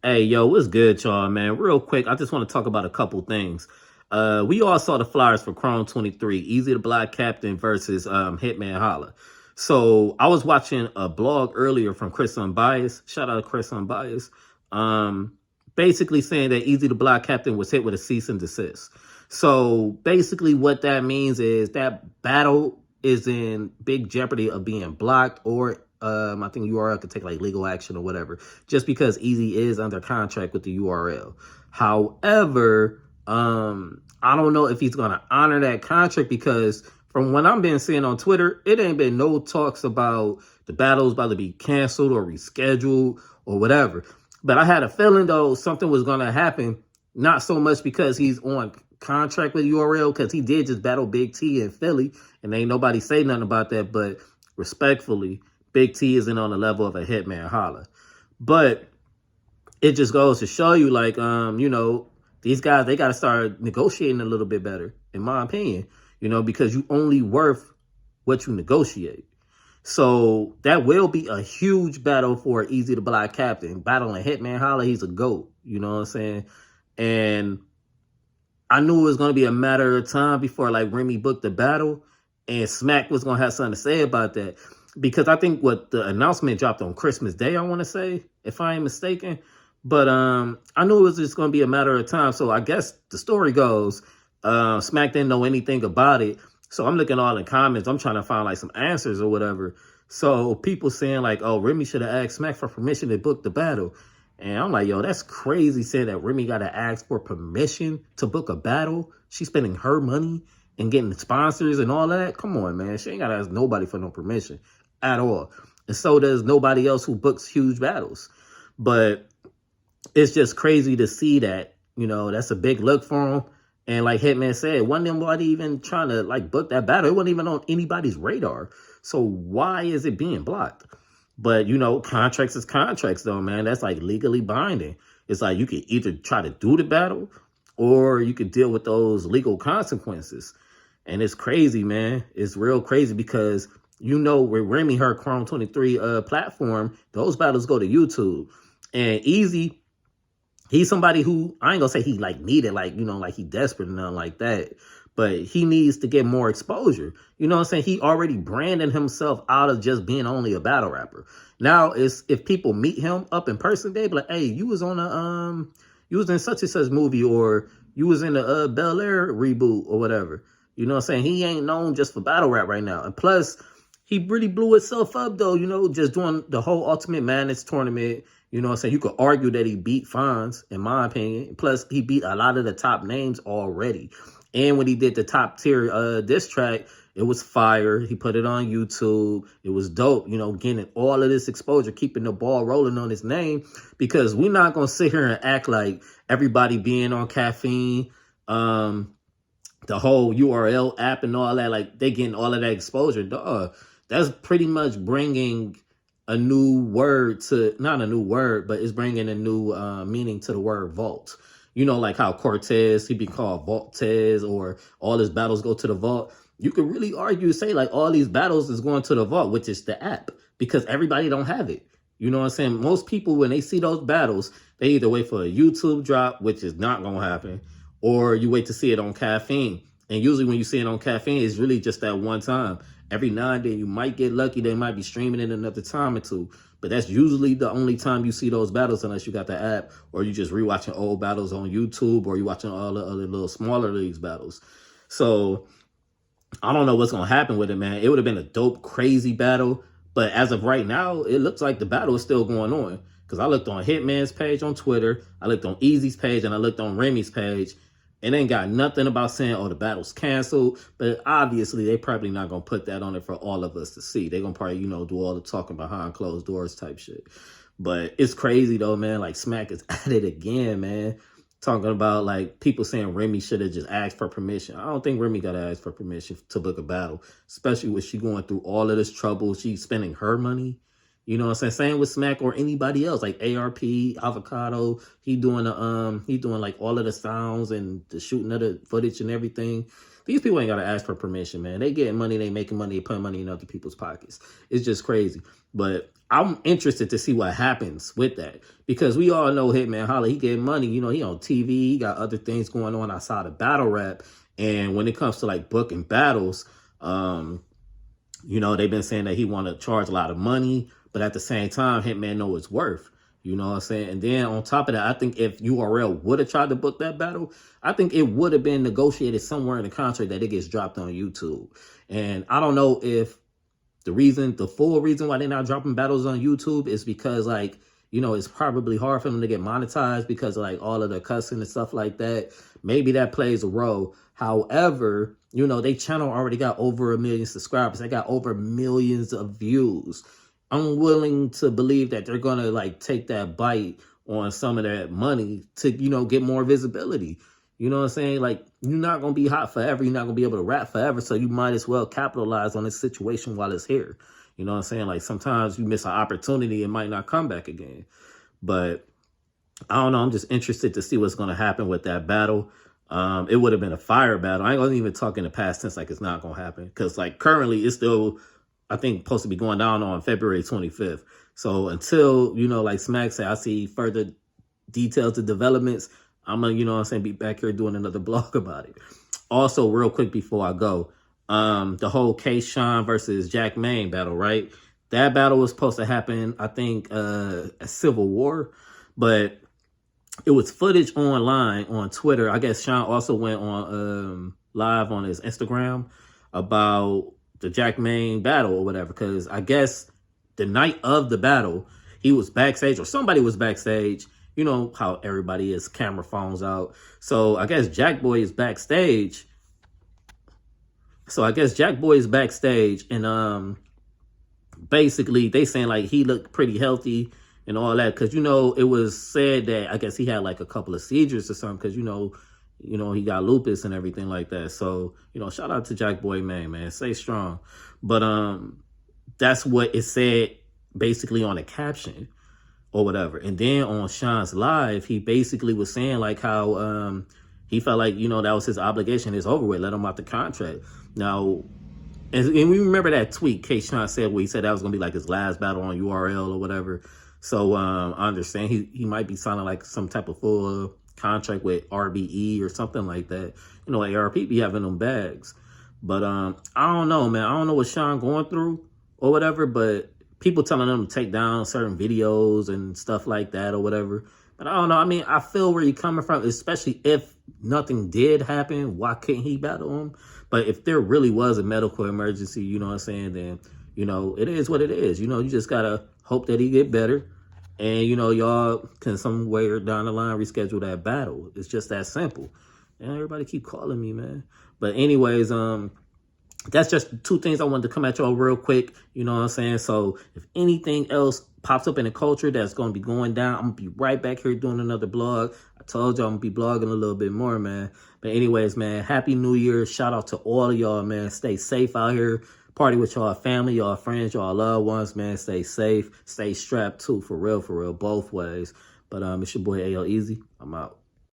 Hey, yo, what's good, y'all, man? Real quick, I just want to talk about a couple things. We all saw the flyers for Chrome 23, Easy the Black Captain versus Hitman Holla. So I was watching a blog earlier from Chris Unbiased. Shout out to Chris Unbiased. Um, basically saying that Easy the Black Captain was hit with a cease and desist. So basically, what that means is that battle is in big jeopardy of being blocked, or I think URL could take like legal action or whatever, just because Eazy is under contract with the URL. However, I don't know if he's gonna honor that contract because from what I'm been seeing on Twitter, it ain't been no talks about the battles about to be canceled or rescheduled or whatever. But I had a feeling though something was gonna happen, not so much because he's on contract with URL, because he did just battle Big T in Philly, and ain't nobody say nothing about that. But respectfully, Big T isn't on the level of a Hitman Holla. But it just goes to show you, like, these guys, they got to start negotiating a little bit better, in my opinion, because you only worth what you negotiate. So that will be a huge battle for Easy the Black Captain. Battling Hitman Holla, he's a GOAT, you know what I'm saying? And I knew it was going to be a matter of time before like Remy booked the battle, and Smack was going to have something to say about that, because I think what the announcement dropped on Christmas Day, I want to say, if I ain't mistaken. But I knew it was just going to be a matter of time. So I guess the story goes, Smack didn't know anything about it. So I'm looking all the comments. I'm trying to find like some answers or whatever. So people saying like, oh, Remy should have asked Smack for permission to book the battle. And I'm like, yo, that's crazy saying that Remy got to ask for permission to book a battle. She's spending her money and getting sponsors and all that. Come on, man. She ain't got to ask nobody for no permission at all. And so does nobody else who books huge battles. But it's just crazy to see that, that's a big look for him. And like Hitman said, wasn't nobody even trying to like book that battle. It wasn't even on anybody's radar. So why is it being blocked? But contracts is contracts though, man. That's like legally binding. It's like you can either try to do the battle or you could deal with those legal consequences. And it's crazy, man. It's real crazy because with Remy, her Chrome 23 platform, those battles go to YouTube. And Easy, he's somebody who, I ain't gonna say he like needed, like, like he desperate and nothing like that. But he needs to get more exposure. You know what I'm saying? He already branded himself out of just being only a battle rapper. Now it's, if people meet him up in person, they be like, hey, you was on you was in such and such movie, or you was in the Bel Air reboot or whatever. You know what I'm saying? He ain't known just for battle rap right now. And plus, he really blew himself up though, just doing the whole Ultimate Madness tournament. You know what I'm saying? You could argue that he beat Fonz, in my opinion. Plus, he beat a lot of the top names already. And when he did the top tier diss track, it was fire. He put it on YouTube. It was dope, getting all of this exposure, keeping the ball rolling on his name. Because we're not going to sit here and act like everybody being on caffeine, the whole URL app and all that, like they getting all of that exposure. Duh. That's pretty much bringing a new word to, not a new word, but it's bringing a new meaning to the word vault. Like how Cortez, he be called Vault-Tez, or all his battles go to the vault. You could really argue, say like all these battles is going to the vault, which is the app, because everybody don't have it. You know what I'm saying? Most people, when they see those battles, they either wait for a YouTube drop, which is not going to happen, or you wait to see it on caffeine. And usually when you see it on caffeine, it's really just that one time. Every now and then you might get lucky. They might be streaming it another time or two. But that's usually the only time you see those battles, unless you got the app, or you just rewatching old battles on YouTube, or you watching all the other little smaller leagues battles. So I don't know what's going to happen with it, man. It would have been a dope, crazy battle. But as of right now, it looks like the battle is still going on. Because I looked on Hitman's page on Twitter, I looked on Eazy's page, and I looked on Remy's page. It ain't got nothing about saying, oh, the battle's canceled. But obviously, they probably not going to put that on it for all of us to see. They're going to probably, do all the talking behind closed doors type shit. But it's crazy, though, man. Like, Smack is at it again, man. Talking about, like, people saying Remy should have just asked for permission. I don't think Remy got to ask for permission to book a battle. Especially with she going through all of this trouble. She's spending her money. You know what I'm saying? Same with Smack or anybody else, like ARP, Avocado. He doing like all of the sounds and the shooting of the footage and everything. These people ain't got to ask for permission, man. They getting money, they making money, they putting money in other people's pockets. It's just crazy. But I'm interested to see what happens with that, because we all know Hitman Holla, he getting money. You know, he on TV, he got other things going on outside of battle rap. And when it comes to like booking battles, you know, they've been saying that he want to charge a lot of money, but at the same time, Hitman know its worth. You know what I'm saying? And then on top of that, I think if URL would have tried to book that battle, I think it would have been negotiated somewhere in the contract that it gets dropped on YouTube. And I don't know if the full reason why they're not dropping battles on YouTube is because, like, you know, it's probably hard for them to get monetized because of like all of the cussing and stuff like that. Maybe that plays a role. However, you know, they channel already got over 1 million subscribers. They got over millions of views. I'm willing to believe that they're going to like take that bite on some of that money to, you know, get more visibility. You know what I'm saying? Like, you're not going to be hot forever. You're not going to be able to rap forever. So you might as well capitalize on this situation while it's here. You know what I'm saying? Like, sometimes you miss an opportunity, it might not come back again. But I don't know. I'm just interested to see what's going to happen with that battle. It would have been a fire battle. I ain't gonna even talk in the past tense like it's not going to happen. Because, like, currently it's still, I think, supposed to be going down on February 25th. So until, you know, like Smack said, I see further details and developments, I'm going to, you know what I'm saying, be back here doing another blog about it. Also, real quick before I go, the whole K-Shine versus Jack Maine battle, right? That battle was supposed to happen, I think, at Civil War, but it was footage online on Twitter. I guess Sean also went on live on his Instagram about the Jack Maine battle or whatever, because I guess the night of the battle, he was backstage or somebody was backstage. You know how everybody is, camera phones out. So I guess Jack Boy is backstage. And basically they saying like he looked pretty healthy and all that, because, you know, it was said that I guess he had like a couple of seizures or something, because, you know, he got lupus and everything like that. So, you know, shout out to Jack Boy man, stay strong. But that's what it said basically on the caption or whatever. And then on Sean's live, he basically was saying like how he felt like, you know, that was his obligation. It's over with. Let him out the contract. Now, and we remember that tweet K-Shine said where he said that was going to be like his last battle on URL or whatever. So I understand he might be signing like some type of full contract with RBE or something like that. You know, ARP be having them bags. But I don't know, man. I don't know what Sean going through or whatever, but people telling them to take down certain videos and stuff like that or whatever. But I don't know. I mean, I feel where you're coming from, especially if nothing did happen. Why couldn't he battle him? But if there really was a medical emergency, you know what I'm saying, then, you know, it is what it is. You know, you just got to hope that he get better. And, you know, y'all can somewhere down the line reschedule that battle. It's just that simple. And everybody keep calling me, man. But anyways, that's just two things I wanted to come at y'all real quick. You know what I'm saying? So if anything else pops up in the culture that's going to be going down, I'm going to be right back here doing another blog. I told y'all I'm going to be blogging a little bit more, man. But anyways, man, Happy New Year. Shout out to all of y'all, man. Stay safe out here. Party with y'all family, y'all friends, y'all loved ones, man. Stay safe. Stay strapped, too, for real, both ways. But it's your boy, AL Eazy. I'm out.